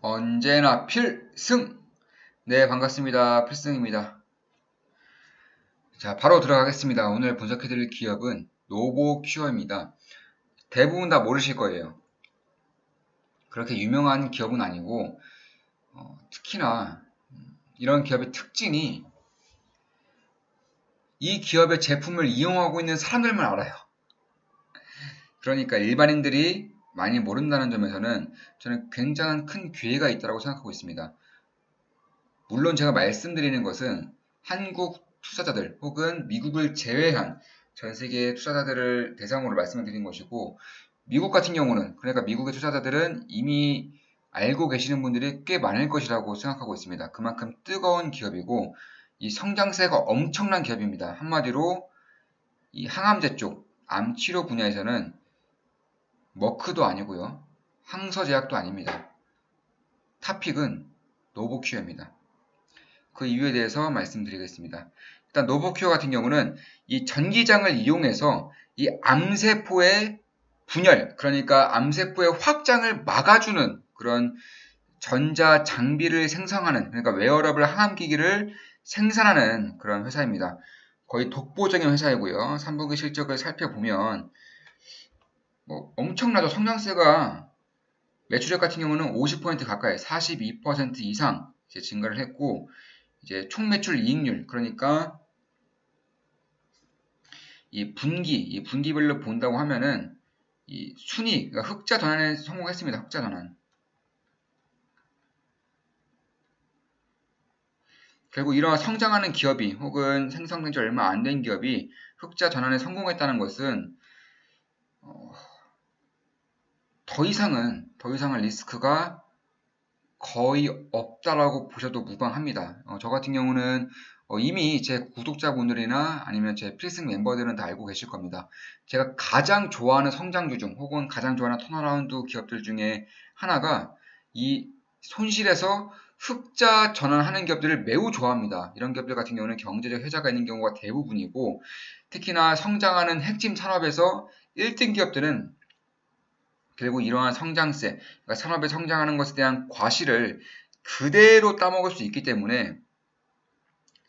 언제나 필승! 네, 반갑습니다. 필승입니다. 자, 바로 들어가겠습니다. 오늘 분석해드릴 기업은 노보큐어입니다. 대부분 다 모르실 거예요. 그렇게 유명한 기업은 아니고, 특히나 이런 기업의 특징이 이 기업의 제품을 이용하고 있는 사람들만 알아요. 그러니까 일반인들이 많이 모른다는 점에서는 저는 굉장한 큰 기회가 있다고 생각하고 있습니다. 물론 제가 말씀드리는 것은 한국 투자자들 혹은 미국을 제외한 전 세계 투자자들을 대상으로 말씀을 드린 것이고, 미국 같은 경우는, 그러니까 미국의 투자자들은 이미 알고 계시는 분들이 꽤 많을 것이라고 생각하고 있습니다. 그만큼 뜨거운 기업이고 이 성장세가 엄청난 기업입니다. 한마디로 이 항암제 쪽, 암 치료 분야에서는 머크도 아니고요, 항서제약도 아닙니다. 탑픽은 노보큐어입니다. 그 이유에 대해서 말씀드리겠습니다. 일단 노보큐어 같은 경우는 이 전기장을 이용해서 이 암세포의 분열, 그러니까 암세포의 확장을 막아주는 그런 전자 장비를 생성하는, 그러니까 웨어러블 항암기기를 생산하는 그런 회사입니다. 거의 독보적인 회사이고요. 3분기 실적을 살펴보면 뭐 엄청나죠. 성장세가 매출액 같은 경우는 50% 가까이 42% 이상 이제 증가를 했고, 이제 총 매출 이익률, 그러니까 이 분기별로 본다고 하면은 이 순위, 그러니까 흑자 전환에 성공했습니다. 흑자 전환. 결국 이러한 성장하는 기업이 혹은 생성된 지 얼마 안 된 기업이 흑자 전환에 성공했다는 것은 어, 더 이상은 리스크가 거의 없다라고 보셔도 무방합니다. 저 같은 경우는 이미 제 구독자분들이나 아니면 제 필승 멤버들은 다 알고 계실 겁니다. 제가 가장 좋아하는 성장주 중 혹은 가장 좋아하는 턴어라운드 기업들 중에 하나가 이 손실에서 흑자 전환하는 기업들을 매우 좋아합니다. 이런 기업들 같은 경우는 경제적 혜자가 있는 경우가 대부분이고, 특히나 성장하는 핵심 산업에서 1등 기업들은 그리고 이러한 성장세, 그러니까 산업이 성장하는 것에 대한 과실을 그대로 따먹을 수 있기 때문에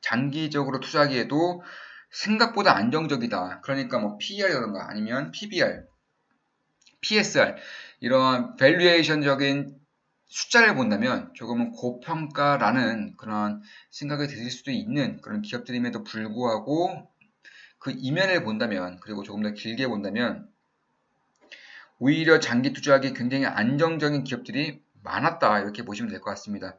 장기적으로 투자하기에도 생각보다 안정적이다. 그러니까 뭐 PER이라든가 아니면 PBR, PSR, 이러한 밸류에이션적인 숫자를 본다면 조금은 고평가라는 그런 생각이 드실 수도 있는 그런 기업들임에도 불구하고, 그 이면을 본다면, 그리고 조금 더 길게 본다면 오히려 장기 투자하기 굉장히 안정적인 기업들이 많았다, 이렇게 보시면 될 것 같습니다.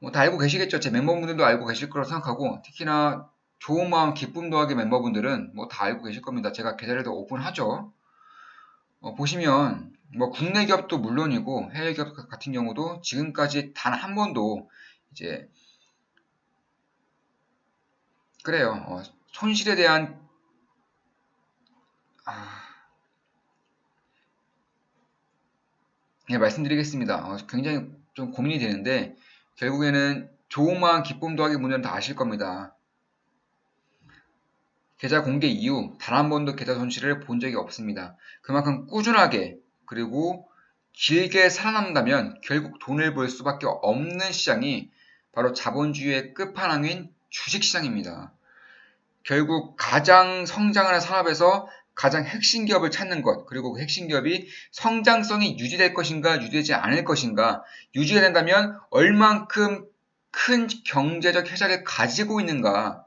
뭐 다 알고 계시겠죠. 제 멤버분들도 알고 계실 거라고 생각하고, 특히나 좋은 마음 기쁨 더하기 멤버분들은 뭐 다 알고 계실 겁니다. 제가 계좌를 오픈하죠. 보시면 뭐 국내 기업도 물론이고 해외 기업 같은 경우도 지금까지 단 한 번도 이제 그래요. 손실에 대한 아, 예, 말씀드리겠습니다. 굉장히 좀 고민이 되는데, 결국에는 좋은 마음 기쁨 더하기 분들은 다 아실 겁니다. 계좌 공개 이후 단 한 번도 계좌 손실을 본 적이 없습니다. 그만큼 꾸준하게 그리고 길게 살아남는다면 결국 돈을 벌 수밖에 없는 시장이 바로 자본주의의 끝판왕인 주식시장입니다. 결국 가장 성장하는 산업에서 가장 핵심 기업을 찾는 것, 그리고 그 핵심 기업이 성장성이 유지될 것인가 유지되지 않을 것인가, 유지가 된다면 얼만큼 큰 경제적 혜자를 가지고 있는가,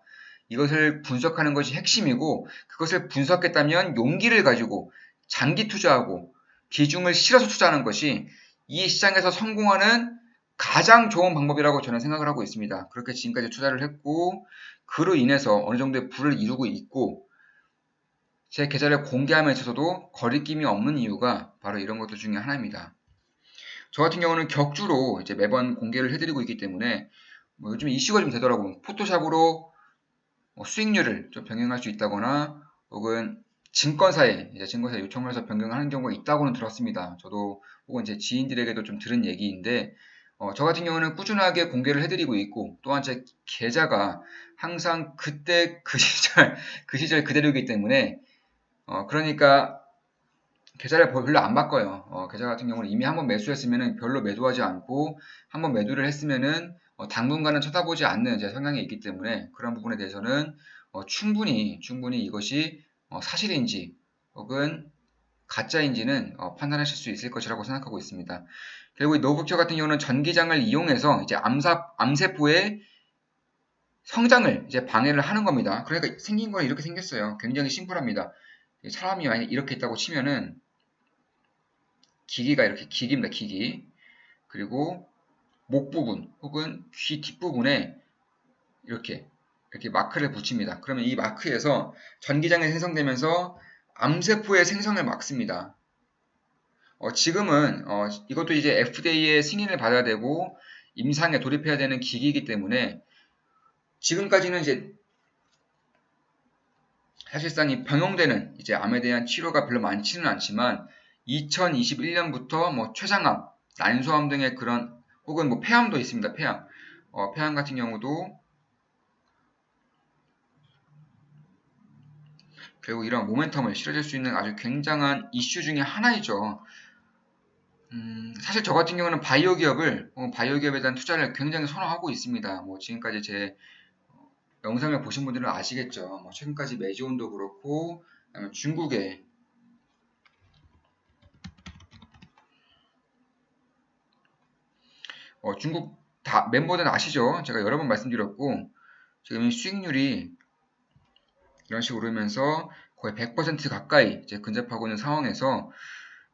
이것을 분석하는 것이 핵심이고, 그것을 분석했다면 용기를 가지고 장기 투자하고 비중을 실어서 투자하는 것이 이 시장에서 성공하는 가장 좋은 방법이라고 저는 생각을 하고 있습니다. 그렇게 지금까지 투자를 했고, 그로 인해서 어느 정도의 부를 이루고 있고, 제 계좌를 공개함에 있어서도 거리낌이 없는 이유가 바로 이런 것들 중에 하나입니다. 저 같은 경우는 격주로 이제 매번 공개를 해드리고 있기 때문에 뭐 요즘 이슈가 좀 되더라고요. 포토샵으로 수익률을 좀 변경할 수 있다거나 혹은 증권사에 이제 증권사 요청을 해서 변경하는 경우가 있다고는 들었습니다. 저도 혹은 제 지인들에게도 좀 들은 얘기인데, 저 같은 경우는 꾸준하게 공개를 해드리고 있고, 또한 제 계좌가 항상 그때 그 시절 그대로이기 때문에, 그러니까 계좌를 별로 안 바꿔요. 계좌 같은 경우는 이미 한번 매수했으면은 별로 매도하지 않고 한번 매도를 했으면은 당분간은 쳐다보지 않는 제 성향이 있기 때문에 그런 부분에 대해서는 충분히 이것이 사실인지 혹은 가짜인지는 판단하실 수 있을 것이라고 생각하고 있습니다. 그리고 이 노브큐어 같은 경우는 전기장을 이용해서 이제 암세포의 성장을 이제 방해를 하는 겁니다. 그러니까 생긴 건 이렇게 생겼어요. 굉장히 심플합니다. 사람이 만약 이렇게 있다고 치면은 기기가 이렇게 기기입니다. 기기. 그리고 목 부분 혹은 귀 뒷부분에 이렇게 마크를 붙입니다. 그러면 이 마크에서 전기장이 생성되면서 암세포의 생성을 막습니다. 지금은 이것도 이제 FDA의 승인을 받아야 되고 임상에 돌입해야 되는 기기이기 때문에 지금까지는 이제 사실상 이 병용되는 이제 암에 대한 치료가 별로 많지는 않지만 2021년부터 뭐 췌장암, 난소암 등의 그런 혹은 뭐 폐암도 있습니다. 폐암. 폐암 같은 경우도 결국 이런 모멘텀을 실어줄 수 있는 아주 굉장한 이슈 중에 하나이죠. 사실 저 같은 경우는 바이오 기업에 대한 투자를 굉장히 선호하고 있습니다. 뭐 지금까지 제 영상을 보신 분들은 아시겠죠. 뭐 최근까지 메지온도 그렇고, 그다음에 중국의 중국 다 멤버들은 아시죠? 제가 여러 번 말씀드렸고 지금 이 수익률이 이런 식으로 오르면서 거의 100% 가까이 이제 근접하고 있는 상황에서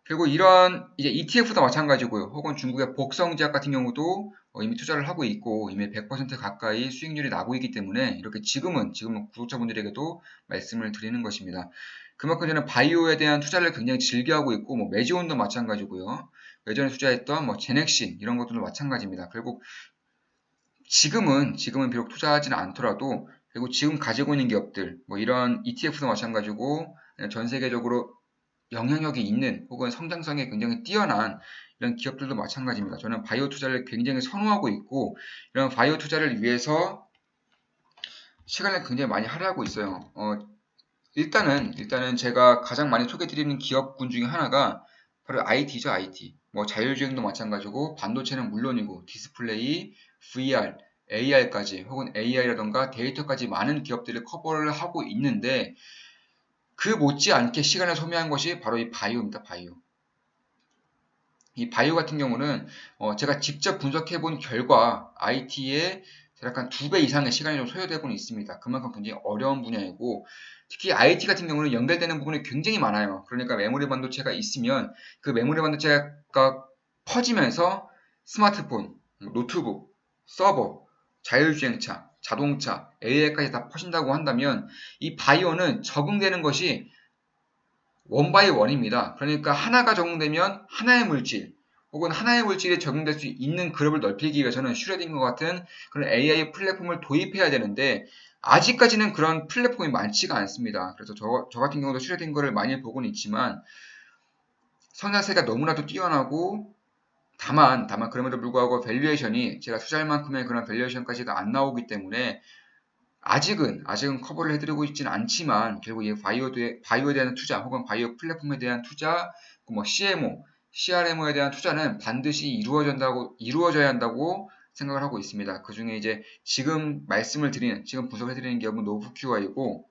그리고 이런 이제 ETF도 마찬가지고요. 혹은 중국의 복성제약 같은 경우도 이미 투자를 하고 있고 이미 100% 가까이 수익률이 나고 있기 때문에 이렇게 지금은 구독자분들에게도 말씀을 드리는 것입니다. 그만큼 저는 바이오에 대한 투자를 굉장히 즐겨하고 있고 뭐 메지온도 마찬가지고요. 예전에 투자했던 뭐 제넥신 이런 것들도 마찬가지입니다. 결국 지금은 비록 투자하지는 않더라도 그리고 지금 가지고 있는 기업들 뭐 이런 ETF도 마찬가지고 전 세계적으로 영향력이 있는 혹은 성장성이 굉장히 뛰어난 이런 기업들도 마찬가지입니다. 저는 바이오 투자를 굉장히 선호하고 있고 이런 바이오 투자를 위해서 시간을 굉장히 많이 할애하고 있어요. 일단은 제가 가장 많이 소개드리는 기업군 중에 하나가 바로 IT죠, IT. 뭐 자율주행도 마찬가지고 반도체는 물론이고 디스플레이, VR, AR까지 혹은 AI라던가 데이터까지 많은 기업들을 커버를 하고 있는데 그 못지않게 시간을 소비한 것이 바로 이 바이오입니다, 바이오. 이 바이오 같은 경우는 제가 직접 분석해 본 결과 IT에 약간 2배 이상의 시간이 좀 소요되고는 있습니다. 그만큼 굉장히 어려운 분야이고 특히 IT 같은 경우는 연결되는 부분이 굉장히 많아요. 그러니까 메모리 반도체가 있으면 그 메모리 반도체가 퍼지면서 스마트폰, 노트북, 서버, 자율주행차, 자동차, AI까지 다 퍼진다고 한다면 이 바이오는 적응되는 것이 원 바이 원입니다. 그러니까 하나가 적용되면 하나의 물질 혹은 하나의 물질에 적용될 수 있는 그룹을 넓히기 위해서는 슈레딩거 같은 그런 AI 플랫폼을 도입해야 되는데 아직까지는 그런 플랫폼이 많지가 않습니다. 그래서 저 같은 경우도 슈레딩거를 많이 보고는 있지만 성장세가 너무나도 뛰어나고 다만 그럼에도 불구하고 밸류에이션이 제가 투자할 만큼의 그런 밸류에이션까지가 안 나오기 때문에 아직은 커버를 해드리고 있지는 않지만 결국 이 바이오에 대한 투자 혹은 바이오 플랫폼에 대한 투자, 뭐 CMO, CRMO에 대한 투자는 반드시 이루어져야 한다고 생각을 하고 있습니다. 그 중에 이제 지금 분석해드리는 기업은 노브큐어이고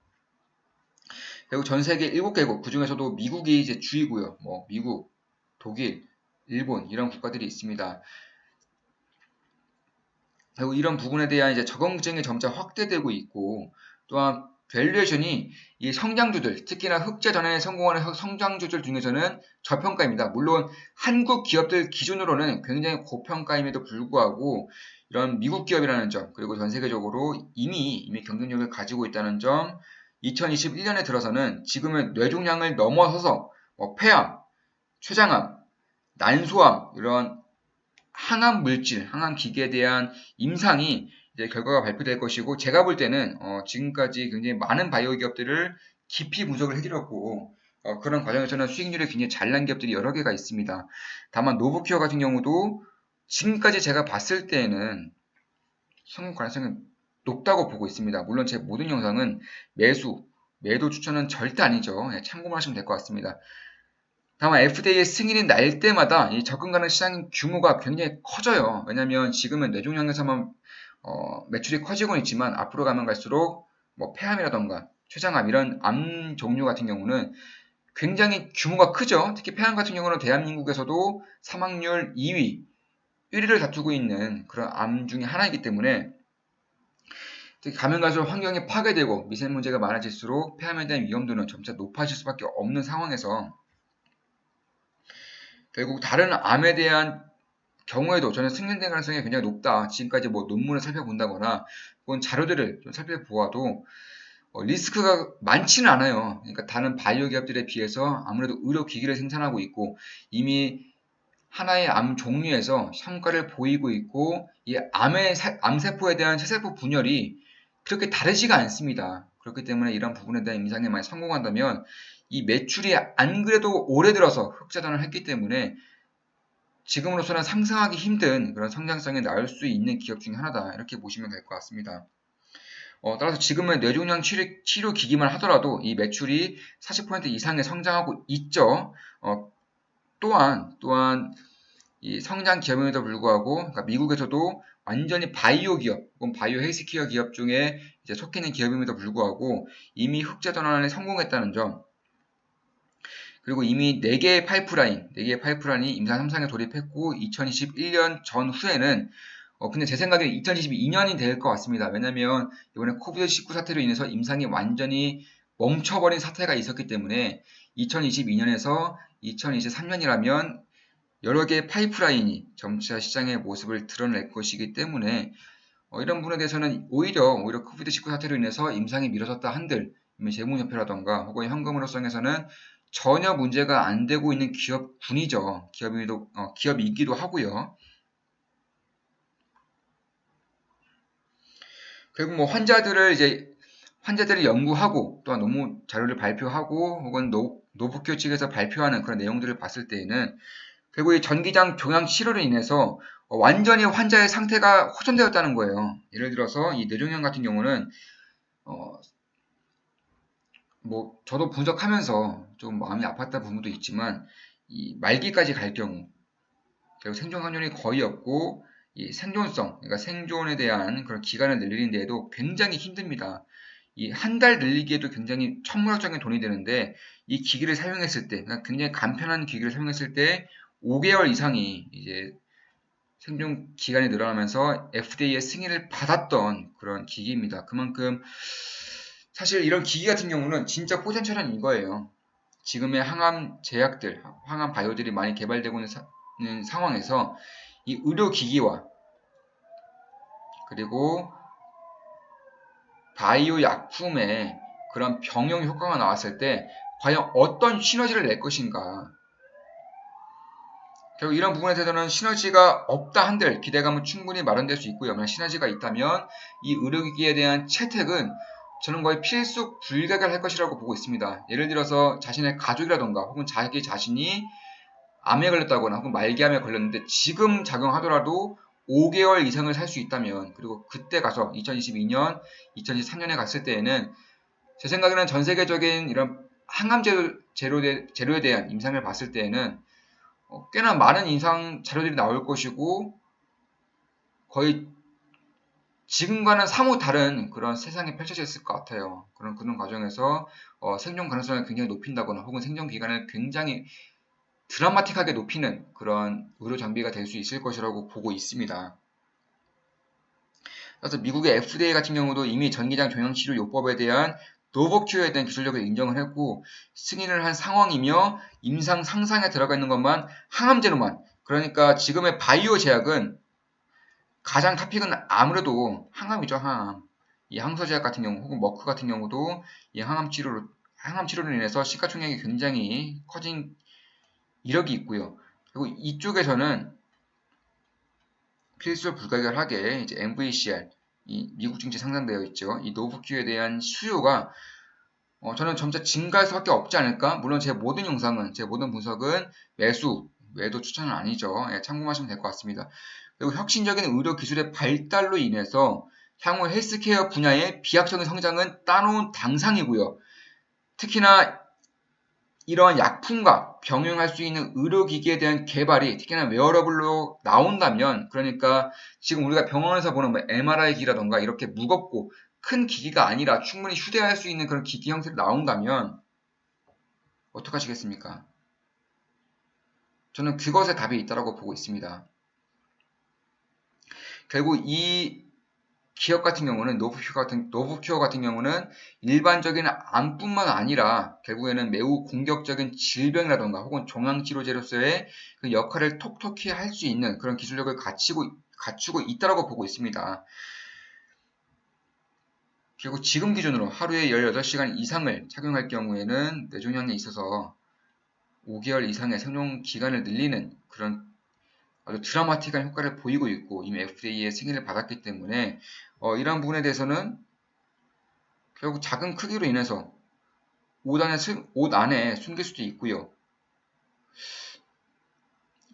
그리고 전 세계 7개국 그 중에서도 미국이 이제 주이고요. 뭐 미국, 독일, 일본 이런 국가들이 있습니다. 그리고 이런 부분에 대한 이제 적응증이 점차 확대되고 있고 또한 밸류에이션이 이 성장주들 특히나 흑자 전환에 성공하는 성장주들 중에서는 저평가입니다. 물론 한국 기업들 기준으로는 굉장히 고평가임에도 불구하고 이런 미국 기업이라는 점 그리고 전 세계적으로 이미 경쟁력을 가지고 있다는 점 2021년에 들어서는 지금의 뇌종양을 넘어서서 뭐 폐암, 췌장암, 난소암 이런 항암 물질, 항암 기기에 대한 임상이 이제 결과가 발표될 것이고 제가 볼 때는 지금까지 굉장히 많은 바이오 기업들을 깊이 분석을 해드렸고 그런 과정에서는 수익률이 굉장히 잘 난 기업들이 여러 개가 있습니다. 다만 노브큐어 같은 경우도 지금까지 제가 봤을 때에는 성공 가능성이 높다고 보고 있습니다. 물론 제 모든 영상은 매도 추천은 절대 아니죠. 참고만 하시면 될 것 같습니다. 다만 FDA의 승인이 날 때마다 이 접근 가능 시장 규모가 굉장히 커져요. 왜냐하면 지금은 뇌종양에서만 매출이 커지고는 있지만 앞으로 가면 갈수록 뭐 폐암이라던가 췌장암 이런 암 종류 같은 경우는 굉장히 규모가 크죠. 특히 폐암 같은 경우는 대한민국에서도 사망률 2위, 1위를 다투고 있는 그런 암 중에 하나이기 때문에 특히 가면 갈수록 환경이 파괴되고 미세먼지가 많아질수록 폐암에 대한 위험도는 점차 높아질 수밖에 없는 상황에서 결국 다른 암에 대한 경우에도 저는 승인될 가능성이 굉장히 높다. 지금까지 뭐 논문을 살펴본다거나 혹은 자료들을 좀 살펴보아도 리스크가 많지는 않아요. 그러니까 다른 바이오 기업들에 비해서 아무래도 의료기기를 생산하고 있고 이미 하나의 암 종류에서 성과를 보이고 있고 이 암세포에 대한 세세포 분열이 그렇게 다르지가 않습니다. 그렇기 때문에 이런 부분에 대한 임상에 많이 성공한다면 이 매출이 안 그래도 올해 들어서 흑자전을 했기 때문에 지금으로서는 상상하기 힘든 그런 성장성이 나올 수 있는 기업 중에 하나다. 이렇게 보시면 될 것 같습니다. 따라서 지금은 뇌종양 치료 기기만 하더라도 이 매출이 40% 이상의 성장하고 있죠. 또한 이 성장 기업임에도 불구하고 그러니까 미국에서도 완전히 바이오 기업 혹은 바이오 헬스케어 기업 중에 이제 속해 있는 기업임에도 불구하고 이미 흑자 전환에 성공했다는 점. 그리고 이미 4개의 파이프라인이 임상 3상에 돌입했고 2021년 전후에는 근데 제 생각에는 2022년이 될 것 같습니다. 왜냐면 이번에 코비드19 사태로 인해서 임상이 완전히 멈춰버린 사태가 있었기 때문에 2022년에서 2023년이라면 여러 개의 파이프라인이 점차 시장의 모습을 드러낼 것이기 때문에 이런 부분에 대해서는 오히려 코비드19 사태로 인해서 임상이 미뤄졌다 한들 재무제표라던가 혹은 현금으로성에서는 전혀 문제가 안 되고 있는 기업군이죠. 기업이기도 하고요. 결국 뭐 환자들을 연구하고 또한 논문 자료를 발표하고 혹은 노부큐 측에서 발표하는 그런 내용들을 봤을 때에는 결국 이 전기장 종양 치료로 인해서 완전히 환자의 상태가 호전되었다는 거예요. 예를 들어서 이 뇌종양 같은 경우는 뭐 저도 분석하면서 좀 마음이 아팠던 부분도 있지만 이 말기까지 갈 경우 결국 생존 확률이 거의 없고 이 생존성, 그러니까 생존에 대한 그런 기간을 늘리는 데에도 굉장히 힘듭니다. 이 한 달 늘리기에도 굉장히 천문학적인 돈이 되는데 이 기기를 사용했을 때, 그러니까 굉장히 간편한 기기를 사용했을 때 5개월 이상이 이제 생존 기간이 늘어나면서 FDA의 승인을 받았던 그런 기기입니다. 그만큼 사실 이런 기기 같은 경우는 진짜 포텐셜은 이거예요. 지금의 항암 제약들, 항암 바이오들이 많이 개발되고 있는 상황에서 이 의료기기와 그리고 바이오 약품의 그런 병용 효과가 나왔을 때 과연 어떤 시너지를 낼 것인가. 결국 이런 부분에 대해서는 시너지가 없다 한들 기대감은 충분히 마련될 수 있고요. 만약 시너지가 있다면 이 의료기기에 대한 채택은 저는 거의 필수 불가결할 것이라고 보고 있습니다. 예를 들어서 자신의 가족이라던가 혹은 자기 자신이 암에 걸렸다거나 혹은 말기암에 걸렸는데 지금 작용하더라도 5개월 이상을 살 수 있다면 그리고 그때 가서 2022년, 2023년에 갔을 때에는 제 생각에는 전 세계적인 이런 항암 제로에 대한 임상을 봤을 때에는 꽤나 많은 임상 자료들이 나올 것이고 거의 지금과는 사뭇 다른 그런 세상이 펼쳐져 있을 것 같아요. 그런 과정에서 생존 가능성을 굉장히 높인다거나 혹은 생존 기간을 굉장히 드라마틱하게 높이는 그런 의료 장비가 될 수 있을 것이라고 보고 있습니다. 그래서 미국의 FDA 같은 경우도 이미 전기장 종양치료 요법에 대한 노버큐어에 대한 기술력을 인정을 했고 승인을 한 상황이며 임상 상상에 들어가 있는 것만 항암제로만 그러니까 지금의 바이오 제약은 가장 탑픽은 아무래도 항암이죠. 항암. 이 항소제약 같은 경우 혹은 머크 같은 경우도 이 항암 치료로 인해서 시가총액이 굉장히 커진 이력이 있고요. 그리고 이쪽에서는 필수 불가결하게 이제 MVCR, 이 미국 증시 상장되어 있죠. 이 노브큐에 대한 수요가 저는 점차 증가할 수밖에 없지 않을까? 물론 제 모든 영상은, 제 모든 분석은 매도 추천은 아니죠. 예, 참고하시면 될 것 같습니다. 그리고 혁신적인 의료 기술의 발달로 인해서 향후 헬스케어 분야의 비약적인 성장은 따놓은 당상이고요. 특히나 이러한 약품과 경영할 수 있는 의료기기에 대한 개발이 특히나 웨어러블로 나온다면, 그러니까 지금 우리가 병원에서 보는 뭐 MRI 기라던가 이렇게 무겁고 큰 기기가 아니라 충분히 휴대할 수 있는 그런 기기 형태로 나온다면 어떡하시겠습니까? 저는 그것에 답이 있다고 보고 있습니다. 결국 이 기업 같은 경우는 노브큐어 같은 경우는 일반적인 암뿐만 아니라 결국에는 매우 공격적인 질병이라던가 혹은 종양치료제로서의 그 역할을 톡톡히 할 수 있는 그런 기술력을 갖추고 있다고 보고 있습니다. 그리고 지금 기준으로 하루에 18시간 이상을 착용할 경우에는 뇌종양에 있어서 5개월 이상의 생존 기간을 늘리는 그런 아주 드라마틱한 효과를 보이고 있고 이미 FDA의 승인을 받았기 때문에 이러한 부분에 대해서는 결국 작은 크기로 인해서 옷 안에 숨길 수도 있고요.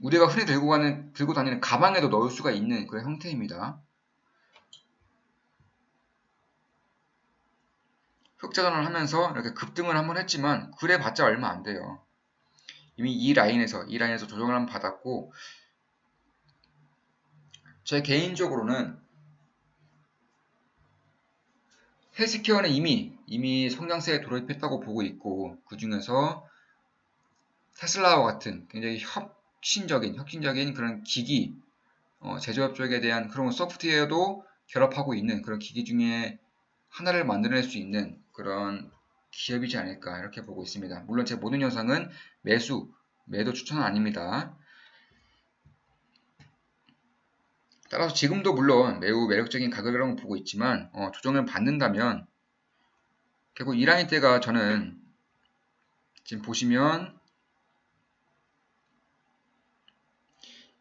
우리가 흔히 들고 다니는 가방에도 넣을 수가 있는 그런 형태입니다. 흑자전환을 하면서 이렇게 급등을 한번 했지만 그래봤자 얼마 안 돼요. 이미 이 라인에서 조정을 한번 받았고, 제 개인적으로는 헬스케어는 이미 성장세에 돌입했다고 보고 있고, 그 중에서 테슬라와 같은 굉장히 혁신적인 그런 기기 제조업 쪽에 대한 그런 소프트웨어도 결합하고 있는 그런 기기 중에 하나를 만들어낼 수 있는 그런 기업이지 않을까 이렇게 보고 있습니다. 물론 제 모든 영상은 매도 추천은 아닙니다. 따라서 지금도 물론 매우 매력적인 가격이라고 보고 있지만 조정을 받는다면 결국 이 라인 대가 저는 지금 보시면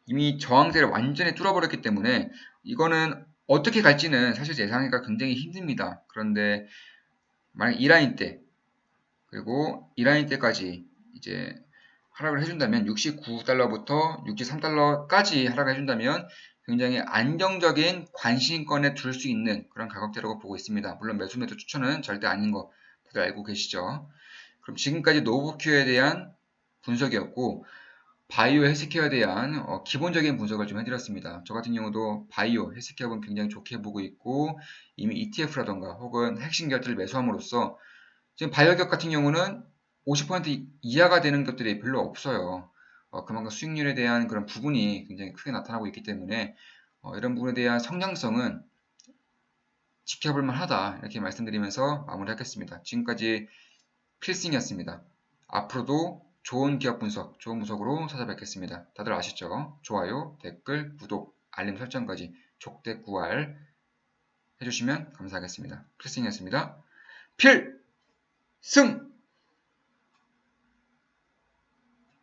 이미 저항대를 완전히 뚫어버렸기 때문에 이거는 어떻게 갈지는 사실 예상하기가 굉장히 힘듭니다. 그런데 만약 이 라인 대 그리고 이 라인 때까지 이제 하락을 해준다면 69달러부터 63달러까지 하락을 해준다면 굉장히 안정적인 관심권에 둘 수 있는 그런 가격대라고 보고 있습니다. 물론 매도 추천은 절대 아닌 거 다들 알고 계시죠? 그럼 지금까지 노브큐어에 대한 분석이었고 바이오 헬스케어에 대한 기본적인 분석을 좀 해드렸습니다. 저 같은 경우도 바이오 헬스케어는 굉장히 좋게 보고 있고 이미 ETF라던가 혹은 핵심 기업들을 매수함으로써 지금 바이오기업 같은 경우는 50% 이하가 되는 것들이 별로 없어요. 그만큼 수익률에 대한 그런 부분이 굉장히 크게 나타나고 있기 때문에 이런 부분에 대한 성장성은 지켜볼 만하다 이렇게 말씀드리면서 마무리하겠습니다. 지금까지 필승이었습니다. 앞으로도 좋은 기업 분석, 좋은 분석으로 찾아뵙겠습니다. 다들 아시죠? 좋아요, 댓글, 구독, 알림 설정까지 족대구알 해주시면 감사하겠습니다. 필승이었습니다. 필승!